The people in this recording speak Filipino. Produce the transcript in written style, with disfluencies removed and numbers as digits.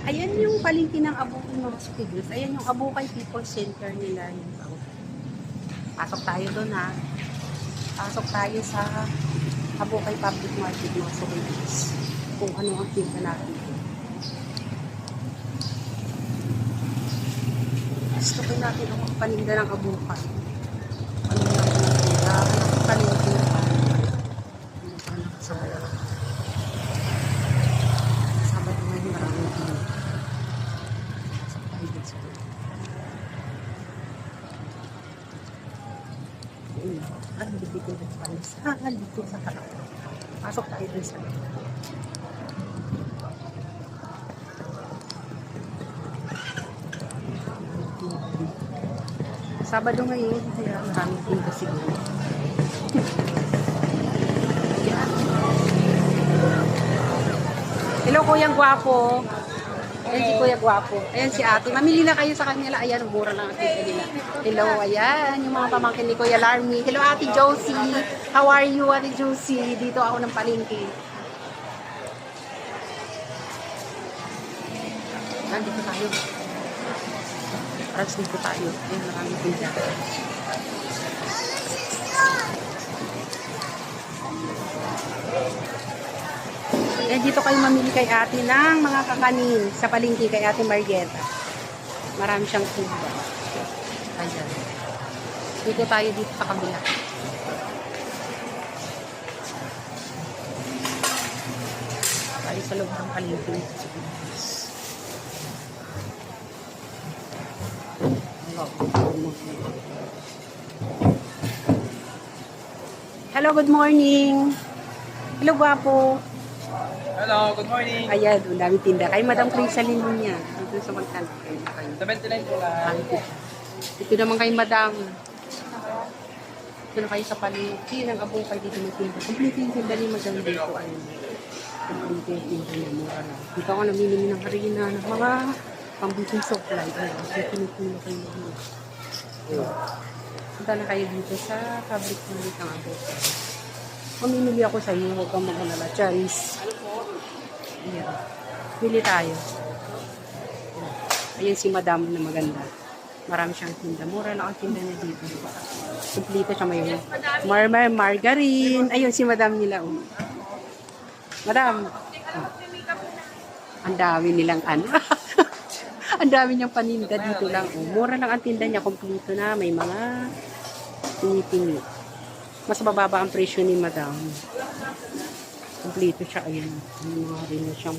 Ayan yung palengke ng Abukay mga Studios. Ayan yung Abukay People Center nila. Pasok tayo doon ha. Pasok tayo sa Abukay Public Market mga Studios. Kung ano ang tinda natin. Gusto ko natin ang paninda ng Abukay. Ano na ang palengke ng Abukay. Sabado ngayon maraming tinda. Ang bibigyan ng panis. Dito sa harap. Pasok tayo dun sa Sabado ngayon, kaya maraming tinda siguro. Hello, Kuyang Gwapo. Ayan si Kuya Gwapo. Ayan si ate. Mamili na kayo sa kanila. Ayan, mura lang ang kita nila. Hello, ayan. Yung mga pamangkin ni Kuya Larmy. Hello, Ate Josie. How are you, Ate Josie? Dito ako ng palengke. Nandito tayo. Parang dito tayo. Ayan, maraming pinja. Eh, dito kayo mamili kay ate ng mga kakanin sa palengke kay ate Marieta. Marami siyang tinda. Ayan. Dito tayo dito sa kabila. Tayo sa loob ng palengke. Hello, good morning. Hello, Gwapo. Hello, good morning. Ayan, ang dami tinda. Kay Madam Crisaline niya. Dito sa magkano. 79 po lang. Ito naman kay Madam. Ito na kayo sa palengke ng Abukay dito ng tinda. Complete yung tinda ni Madam dito. Ayun. Complete yung tinda niya. Mura na. Dito ako namimili ng harina ng mga pang-business supply. Ayun. Pinupuno kayo dito. Punta na kayo dito sa public market ng Abukay. Mamimili ako sa iyo. Huwag kang mag-alala. Charis. Ayan. Pili tayo. Ayan si Madam na maganda. Marami siyang tinda. Mura lang ang tinda niya dito. Kumplito siya may margarine. Ayun si Madam nila. Oh. Madam. Oh. Ang dami nilang ano. Ang dami niyang paninda dito lang. Oh. Mura lang ang tinda niya. Kumplito na. May mga pinipini. Mas bababa ang presyo ni Madam. Kumplito siya. Ayan. May mga rin na siyang